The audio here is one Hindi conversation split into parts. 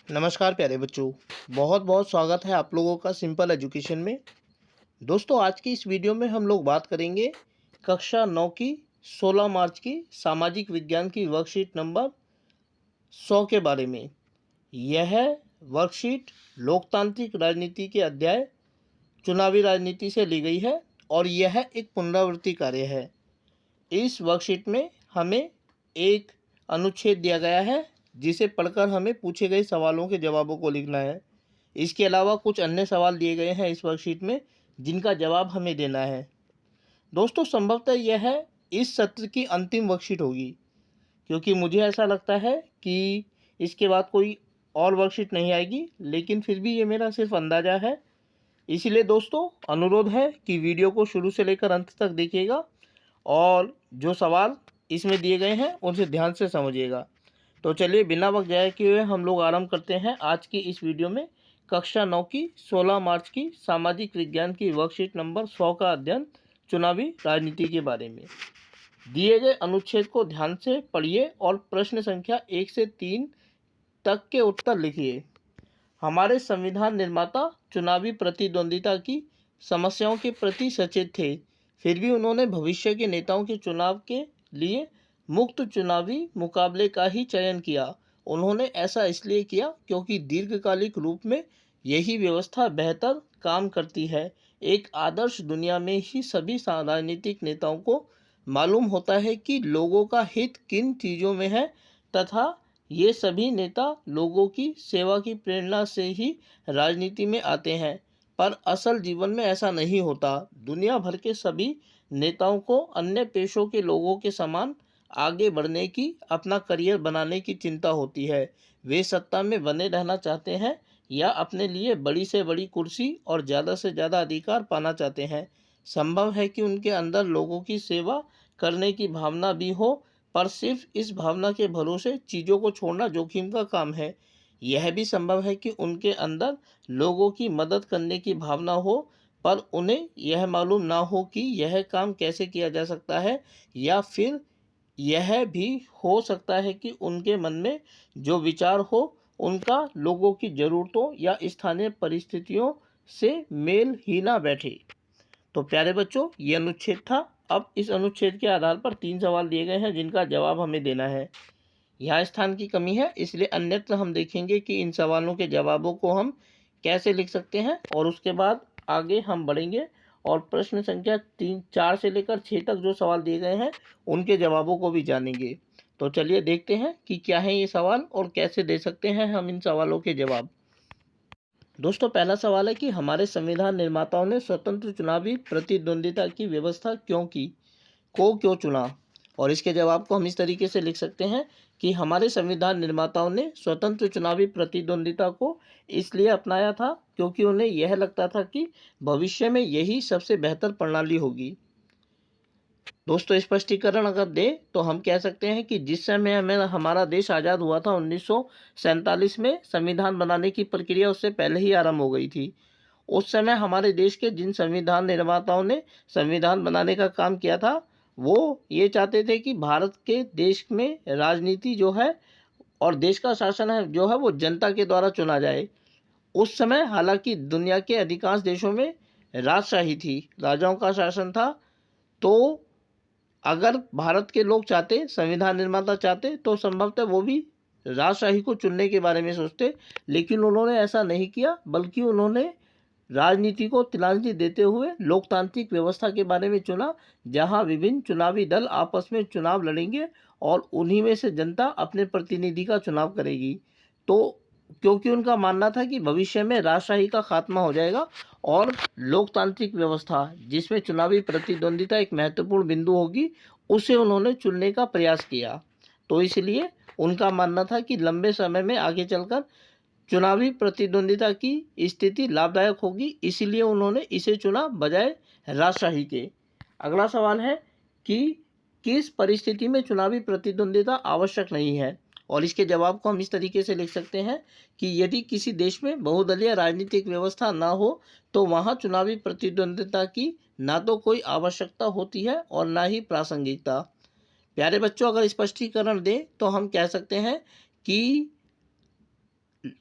नमस्कार प्यारे बच्चों। बहुत बहुत स्वागत है आप लोगों का सिंपल एजुकेशन में। दोस्तों, आज की इस वीडियो में हम लोग बात करेंगे कक्षा 9 की 16 मार्च की सामाजिक विज्ञान की वर्कशीट नंबर 100 के बारे में। यह वर्कशीट लोकतांत्रिक राजनीति के अध्याय चुनावी राजनीति से ली गई है और यह एक पुनरावृत्ति कार्य है। इस वर्कशीट में हमें एक अनुच्छेद दिया गया है जिसे पढ़कर हमें पूछे गए सवालों के जवाबों को लिखना है। इसके अलावा कुछ अन्य सवाल दिए गए हैं इस वर्कशीट में जिनका जवाब हमें देना है। दोस्तों, संभवतः यह इस सत्र की अंतिम वर्कशीट होगी, क्योंकि मुझे ऐसा लगता है कि इसके बाद कोई और वर्कशीट नहीं आएगी, लेकिन फिर भी ये मेरा सिर्फ अंदाज़ा है। इसीलिए दोस्तों, अनुरोध है कि वीडियो को शुरू से लेकर अंत तक देखिएगा और जो सवाल इसमें दिए गए हैं उनसे ध्यान से समझिएगा। तो चलिए बिना वक्त जाए किए हुए हम लोग आरंभ करते हैं आज की इस वीडियो में कक्षा 9 की 16 मार्च की सामाजिक विज्ञान की वर्कशीट नंबर 100 का अध्ययन चुनावी राजनीति के बारे में। दिए गए अनुच्छेद को ध्यान से पढ़िए और प्रश्न संख्या 1 से 3 तक के उत्तर लिखिए। हमारे संविधान निर्माता चुनावी प्रतिद्वंदिता की समस्याओं के प्रति सचेत थे, फिर भी उन्होंने भविष्य के नेताओं के चुनाव के लिए मुक्त चुनावी मुकाबले का ही चयन किया। उन्होंने ऐसा इसलिए किया क्योंकि दीर्घकालिक रूप में यही व्यवस्था बेहतर काम करती है। एक आदर्श दुनिया में ही सभी राजनीतिक नेताओं को मालूम होता है कि लोगों का हित किन चीज़ों में है तथा ये सभी नेता लोगों की सेवा की प्रेरणा से ही राजनीति में आते हैं, पर असल जीवन में ऐसा नहीं होता। दुनिया भर के सभी नेताओं को अन्य पेशों के लोगों के समान आगे बढ़ने की, अपना करियर बनाने की चिंता होती है। वे सत्ता में बने रहना चाहते हैं या अपने लिए बड़ी से बड़ी कुर्सी और ज़्यादा से ज़्यादा अधिकार पाना चाहते हैं। संभव है कि उनके अंदर लोगों की सेवा करने की भावना भी हो, पर सिर्फ इस भावना के भरोसे चीज़ों को छोड़ना जोखिम का काम है। यह भी संभव है कि उनके अंदर लोगों की मदद करने की भावना हो, पर उन्हें यह मालूम ना हो कि यह काम कैसे किया जा सकता है, या फिर यह भी हो सकता है कि उनके मन में जो विचार हो उनका लोगों की ज़रूरतों या स्थानीय परिस्थितियों से मेल ही ना बैठे। तो प्यारे बच्चों, ये अनुच्छेद था। अब इस अनुच्छेद के आधार पर 3 सवाल दिए गए हैं जिनका जवाब हमें देना है। यहाँ स्थान की कमी है, इसलिए अन्यत्र हम देखेंगे कि इन सवालों के जवाबों को हम कैसे लिख सकते हैं और उसके बाद आगे हम बढ़ेंगे और प्रश्न संख्या 4 से लेकर 6 तक जो सवाल दिए गए हैं उनके जवाबों को भी जानेंगे। तो चलिए देखते हैं कि क्या है ये सवाल और कैसे दे सकते हैं हम इन सवालों के जवाब। दोस्तों, पहला सवाल है कि हमारे संविधान निर्माताओं ने स्वतंत्र चुनावी प्रतिद्वंदिता की व्यवस्था क्यों चुना। और इसके जवाब को हम इस तरीके से लिख सकते हैं कि हमारे संविधान निर्माताओं ने स्वतंत्र चुनावी प्रतिद्वंदिता को इसलिए अपनाया था क्योंकि उन्हें यह लगता था कि भविष्य में यही सबसे बेहतर प्रणाली होगी। दोस्तों, स्पष्टीकरण अगर दे तो हम कह सकते हैं कि जिस समय हमारा देश आज़ाद हुआ था 1947 में, संविधान बनाने की प्रक्रिया उससे पहले ही आरंभ हो गई थी। उस समय हमारे देश के जिन संविधान निर्माताओं ने संविधान बनाने का काम किया था, वो ये चाहते थे कि भारत के देश में राजनीति जो है और देश का शासन है जो है वो जनता के द्वारा चुना जाए। उस समय हालांकि दुनिया के अधिकांश देशों में राजशाही थी, राजाओं का शासन था। तो अगर भारत के लोग चाहते, संविधान निर्माता चाहते, तो संभवतः वो भी राजशाही को चुनने के बारे में सोचते, लेकिन उन्होंने ऐसा नहीं किया, बल्कि उन्होंने राजनीति को तिलांजलि देते हुए लोकतांत्रिक व्यवस्था के बारे में चुना, जहां विभिन्न चुनावी दल आपस में चुनाव लड़ेंगे और उन्हीं में से जनता अपने प्रतिनिधि का चुनाव करेगी। तो क्योंकि उनका मानना था कि भविष्य में राजशाही का खात्मा हो जाएगा और लोकतांत्रिक व्यवस्था जिसमें चुनावी प्रतिद्वंदिता एक महत्वपूर्ण बिंदु होगी, उसे उन्होंने चुनने का प्रयास किया। तो इसलिए उनका मानना था कि लंबे समय में आगे चलकर चुनावी प्रतिद्वंदिता की स्थिति लाभदायक होगी, इसीलिए उन्होंने इसे चुना बजाय राजशाही के। अगला सवाल है कि किस परिस्थिति में चुनावी प्रतिद्वंदिता आवश्यक नहीं है। और इसके जवाब को हम इस तरीके से लिख सकते हैं कि यदि किसी देश में बहुदलीय राजनीतिक व्यवस्था ना हो तो वहाँ चुनावी प्रतिद्वंदिता की ना तो कोई आवश्यकता होती है और ना ही प्रासंगिकता। प्यारे बच्चों, अगर स्पष्टीकरण दें तो हम कह सकते हैं कि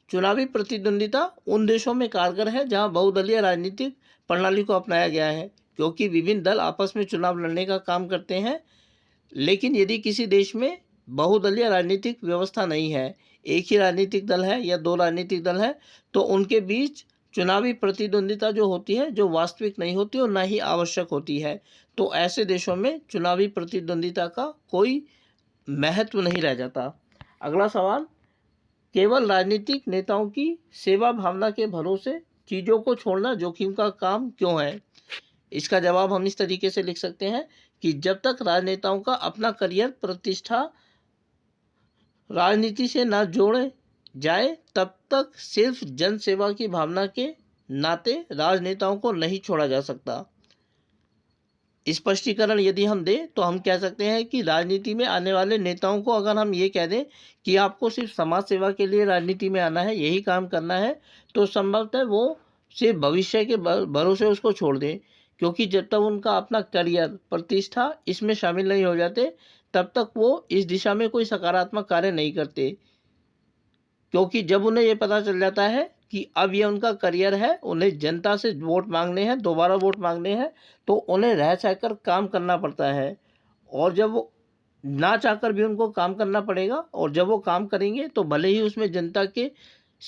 चुनावी प्रतिद्वंदिता उन देशों में कारगर है जहां बहुदलीय राजनीतिक प्रणाली को अपनाया गया है, क्योंकि विभिन्न दल आपस में चुनाव लड़ने का काम करते हैं। लेकिन यदि किसी देश में बहुदलीय राजनीतिक व्यवस्था नहीं है, एक ही राजनीतिक दल है या दो राजनीतिक दल है, तो उनके बीच चुनावी प्रतिद्वंदिता जो होती है, जो वास्तविक नहीं होती और ना ही आवश्यक होती है। तो ऐसे देशों में चुनावी प्रतिद्वंदिता का कोई महत्व नहीं रह जाता। अगला सवाल, केवल राजनीतिक नेताओं की सेवा भावना के भरोसे चीज़ों को छोड़ना जोखिम का काम क्यों है? इसका जवाब हम इस तरीके से लिख सकते हैं कि जब तक राजनेताओं का अपना करियर प्रतिष्ठा राजनीति से ना जोड़े जाए, तब तक सिर्फ जन सेवा की भावना के नाते राजनेताओं को नहीं छोड़ा जा सकता। स्पष्टीकरण यदि हम दें तो हम कह सकते हैं कि राजनीति में आने वाले नेताओं को अगर हम ये कह दें कि आपको सिर्फ समाज सेवा के लिए राजनीति में आना है, यही काम करना है, तो संभवतः वो सिर्फ भविष्य के भरोसे उसको छोड़ दें, क्योंकि जब तक उनका अपना करियर प्रतिष्ठा इसमें शामिल नहीं हो जाते, तब तक वो इस दिशा में कोई सकारात्मक कार्य नहीं करते। क्योंकि जब उन्हें ये पता चल जाता है कि अब ये उनका करियर है, उन्हें जनता से वोट मांगने हैं, दोबारा वोट मांगने हैं, तो उन्हें रह सहकर काम करना पड़ता है। और जब वो ना चाहकर भी उनको काम करना पड़ेगा, और जब वो काम करेंगे तो भले ही उसमें जनता के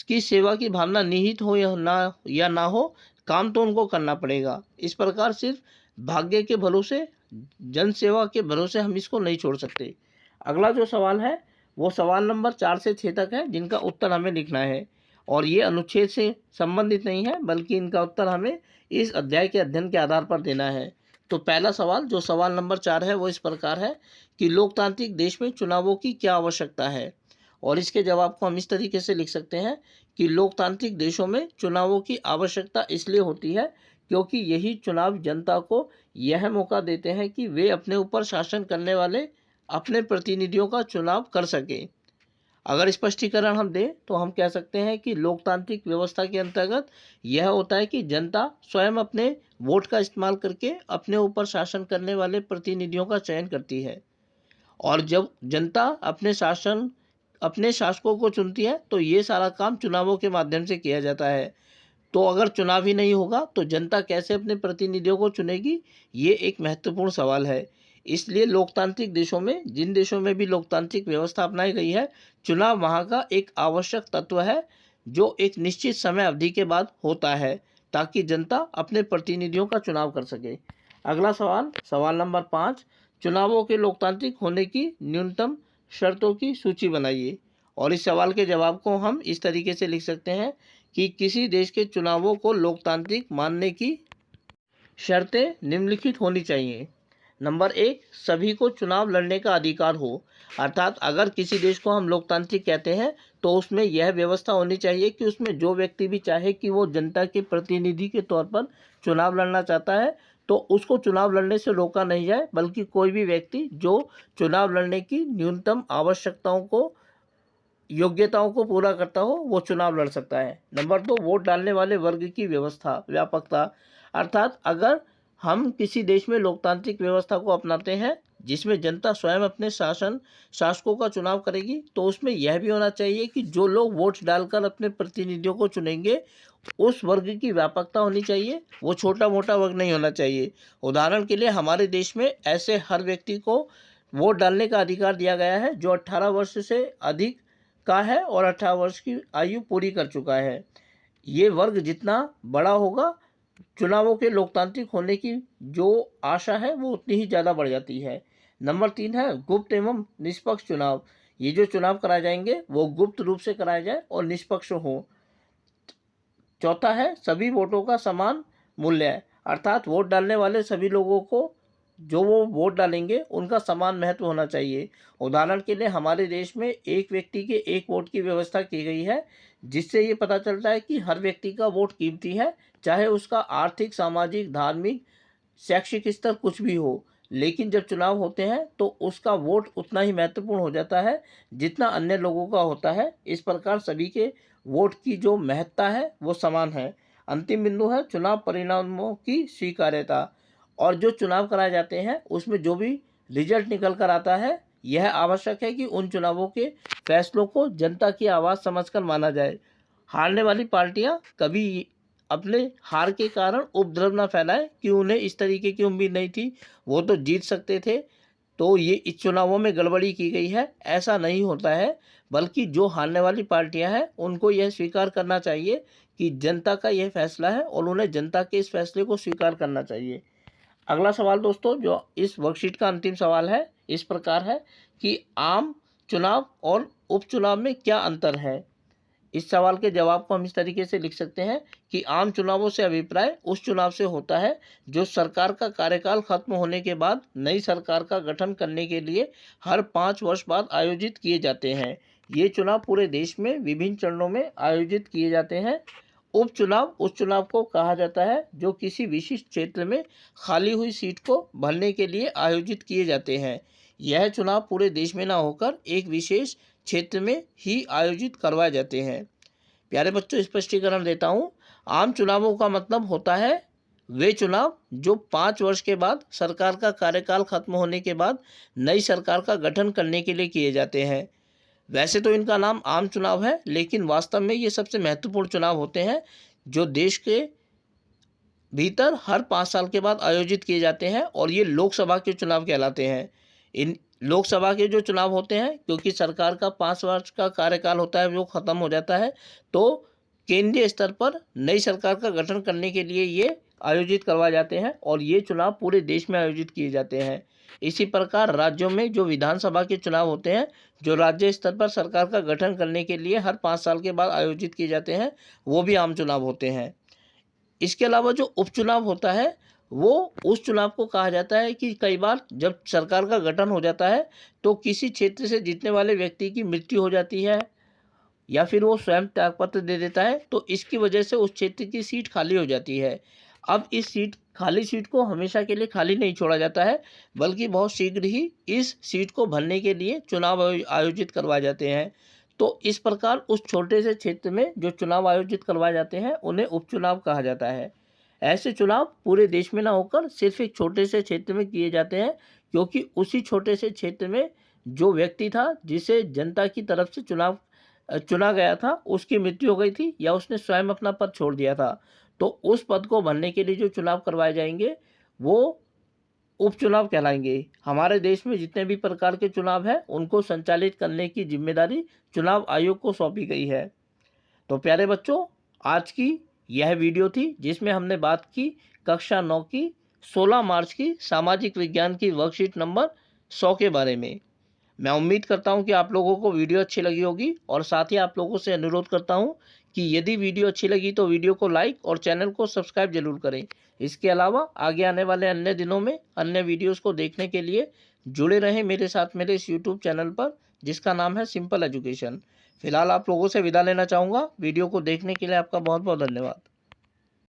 की सेवा की भावना निहित हो या ना हो, काम तो उनको करना पड़ेगा। इस प्रकार सिर्फ भाग्य के भरोसे, जन सेवा के भरोसे हम इसको नहीं छोड़ सकते। अगला जो सवाल है वो सवाल नंबर 4 से 6 तक है, जिनका उत्तर हमें लिखना है, और ये अनुच्छेद से संबंधित नहीं है, बल्कि इनका उत्तर हमें इस अध्याय के अध्ययन के आधार पर देना है। तो पहला सवाल, जो सवाल नंबर 4 है, वो इस प्रकार है कि लोकतांत्रिक देश में चुनावों की क्या आवश्यकता है? और इसके जवाब को हम इस तरीके से लिख सकते हैं कि लोकतांत्रिक देशों में चुनावों की आवश्यकता इसलिए होती है क्योंकि यही चुनाव जनता को यह मौका देते हैं कि वे अपने ऊपर शासन करने वाले अपने प्रतिनिधियों का चुनाव कर सके। अगर स्पष्टीकरण हम दें तो हम कह सकते हैं कि लोकतांत्रिक व्यवस्था के अंतर्गत यह होता है कि जनता स्वयं अपने वोट का इस्तेमाल करके अपने ऊपर शासन करने वाले प्रतिनिधियों का चयन करती है, और जब जनता अपने शासकों को चुनती है तो ये सारा काम चुनावों के माध्यम से किया जाता है। तो अगर चुनाव ही नहीं होगा तो जनता कैसे अपने प्रतिनिधियों को चुनेगी? ये एक महत्वपूर्ण सवाल है। इसलिए लोकतांत्रिक देशों में, जिन देशों में भी लोकतांत्रिक व्यवस्था अपनाई गई है, चुनाव वहाँ का एक आवश्यक तत्व है जो एक निश्चित समय अवधि के बाद होता है, ताकि जनता अपने प्रतिनिधियों का चुनाव कर सके। अगला सवाल, सवाल नंबर 5, चुनावों के लोकतांत्रिक होने की न्यूनतम शर्तों की सूची बनाइए। और इस सवाल के जवाब को हम इस तरीके से लिख सकते हैं कि किसी देश के चुनावों को लोकतांत्रिक मानने की शर्तें निम्नलिखित होनी चाहिए। नंबर 1, सभी को चुनाव लड़ने का अधिकार हो। अर्थात अगर किसी देश को हम लोकतांत्रिक कहते हैं तो उसमें यह व्यवस्था होनी चाहिए कि उसमें जो व्यक्ति भी चाहे कि वो जनता के प्रतिनिधि के तौर पर चुनाव लड़ना चाहता है, तो उसको चुनाव लड़ने से रोका नहीं जाए, बल्कि कोई भी व्यक्ति जो चुनाव लड़ने की न्यूनतम आवश्यकताओं को, योग्यताओं को पूरा करता हो, वो चुनाव लड़ सकता है। नंबर 2, वोट डालने वाले वर्ग की व्यवस्था, व्यापकता। अर्थात अगर हम किसी देश में लोकतांत्रिक व्यवस्था को अपनाते हैं जिसमें जनता स्वयं अपने शासकों का चुनाव करेगी, तो उसमें यह भी होना चाहिए कि जो लोग वोट डालकर अपने प्रतिनिधियों को चुनेंगे, उस वर्ग की व्यापकता होनी चाहिए, वो छोटा मोटा वर्ग नहीं होना चाहिए। उदाहरण के लिए हमारे देश में ऐसे हर व्यक्ति को वोट डालने का अधिकार दिया गया है जो 18 वर्ष से अधिक का है और 18 वर्ष की आयु पूरी कर चुका है। ये वर्ग जितना बड़ा होगा, चुनावों के लोकतांत्रिक होने की जो आशा है वो उतनी ही ज़्यादा बढ़ जाती है। नंबर 3 है गुप्त एवं निष्पक्ष चुनाव। ये जो चुनाव कराए जाएंगे वो गुप्त रूप से कराए जाए और निष्पक्ष हो। चौथा है सभी वोटों का समान मूल्य है। अर्थात वोट डालने वाले सभी लोगों को, जो वो वोट डालेंगे, उनका समान महत्व होना चाहिए। उदाहरण के लिए हमारे देश में एक व्यक्ति के एक वोट की व्यवस्था की गई है, जिससे ये पता चलता है कि हर व्यक्ति का वोट कीमती है, चाहे उसका आर्थिक, सामाजिक, धार्मिक, शैक्षिक स्तर कुछ भी हो। लेकिन जब चुनाव होते हैं तो उसका वोट उतना ही महत्वपूर्ण हो जाता है जितना अन्य लोगों का होता है। इस प्रकार सभी के वोट की जो महत्ता है वो समान है। अंतिम बिंदु है चुनाव परिणामों की स्वीकार्यता। और जो चुनाव कराए जाते हैं उसमें जो भी रिजल्ट निकल कर आता है, यह आवश्यक है कि उन चुनावों के फैसलों को जनता की आवाज़ समझकर माना जाए। हारने वाली पार्टियां कभी अपने हार के कारण उपद्रव न फैलाएं कि उन्हें इस तरीके की उम्मीद नहीं थी, वो तो जीत सकते थे, तो ये इस चुनावों में गड़बड़ी की गई है, ऐसा नहीं होता है। बल्कि जो हारने वाली पार्टियां हैं उनको यह स्वीकार करना चाहिए कि जनता का यह फैसला है और उन्हें जनता के इस फैसले को स्वीकार करना चाहिए। अगला सवाल दोस्तों, जो इस वर्कशीट का अंतिम सवाल है, इस प्रकार है कि आम चुनाव और उपचुनाव में क्या अंतर है। इस सवाल के जवाब को हम इस तरीके से लिख सकते हैं कि आम चुनावों से अभिप्राय उस चुनाव से होता है जो सरकार का कार्यकाल खत्म होने के बाद नई सरकार का गठन करने के लिए हर 5 वर्ष बाद आयोजित किए जाते हैं। ये चुनाव पूरे देश में विभिन्न चरणों में आयोजित किए जाते हैं। उपचुनाव उस चुनाव को कहा जाता है जो किसी विशिष्ट क्षेत्र में खाली हुई सीट को भरने के लिए आयोजित किए जाते हैं। यह चुनाव पूरे देश में न होकर एक विशेष क्षेत्र में ही आयोजित करवाए जाते हैं। प्यारे बच्चों, स्पष्टीकरण देता हूँ। आम चुनावों का मतलब होता है वे चुनाव जो 5 वर्ष के बाद सरकार का कार्यकाल खत्म होने के बाद नई सरकार का गठन करने के लिए किए जाते हैं। वैसे तो इनका नाम आम चुनाव है, लेकिन वास्तव में ये सबसे महत्वपूर्ण चुनाव होते हैं जो देश के भीतर हर 5 साल के बाद आयोजित किए जाते हैं और ये लोकसभा के चुनाव कहलाते हैं। इन लोकसभा के जो चुनाव होते हैं, क्योंकि सरकार का 5 वर्ष का कार्यकाल होता है जो ख़त्म हो जाता है, तो केंद्रीय स्तर पर नई सरकार का गठन करने के लिए ये आयोजित करवाए जाते हैं और ये चुनाव पूरे देश में आयोजित किए जाते हैं। इसी प्रकार राज्यों में जो विधानसभा के चुनाव होते हैं, जो राज्य स्तर पर सरकार का गठन करने के लिए हर 5 साल के बाद आयोजित किए जाते हैं, वो भी आम चुनाव होते हैं। इसके अलावा जो उपचुनाव होता है वो उस चुनाव को कहा जाता है कि कई बार जब सरकार का गठन हो जाता है तो किसी क्षेत्र से जीतने वाले व्यक्ति की मृत्यु हो जाती है या फिर वो स्वयं त्यागपत्र दे देता है, तो इसकी वजह से उस क्षेत्र की सीट खाली हो जाती है। अब इस खाली सीट को हमेशा के लिए खाली नहीं छोड़ा जाता है, बल्कि बहुत शीघ्र ही इस सीट को भरने के लिए चुनाव आयोजित करवाए जाते हैं। तो इस प्रकार उस छोटे से क्षेत्र में जो चुनाव आयोजित करवाए जाते हैं उन्हें उपचुनाव कहा जाता है। ऐसे चुनाव पूरे देश में ना होकर सिर्फ एक छोटे से क्षेत्र में किए जाते हैं, क्योंकि उसी छोटे से क्षेत्र में जो व्यक्ति था जिसे जनता की तरफ से चुना गया था, उसकी मृत्यु हो गई थी या उसने स्वयं अपना पद छोड़ दिया था, तो उस पद को भरने के लिए जो चुनाव करवाए जाएंगे वो उपचुनाव कहलाएंगे। हमारे देश में जितने भी प्रकार के चुनाव हैं उनको संचालित करने की जिम्मेदारी चुनाव आयोग को सौंपी गई है। तो प्यारे बच्चों, आज की यह वीडियो थी जिसमें हमने बात की कक्षा 9 की 16 मार्च की सामाजिक विज्ञान की वर्कशीट नंबर 100 के बारे में। मैं उम्मीद करता हूं कि आप लोगों को वीडियो अच्छी लगी होगी और साथ ही आप लोगों से अनुरोध करता हूं कि यदि वीडियो अच्छी लगी तो वीडियो को लाइक और चैनल को सब्सक्राइब जरूर करें। इसके अलावा आगे आने वाले अन्य दिनों में अन्य वीडियोस को देखने के लिए जुड़े रहें मेरे साथ मेरे इस यूट्यूब चैनल पर, जिसका नाम है सिंपल एजुकेशन। फिलहाल आप लोगों से विदा लेना चाहूँगा। वीडियो को देखने के लिए आपका बहुत बहुत धन्यवाद।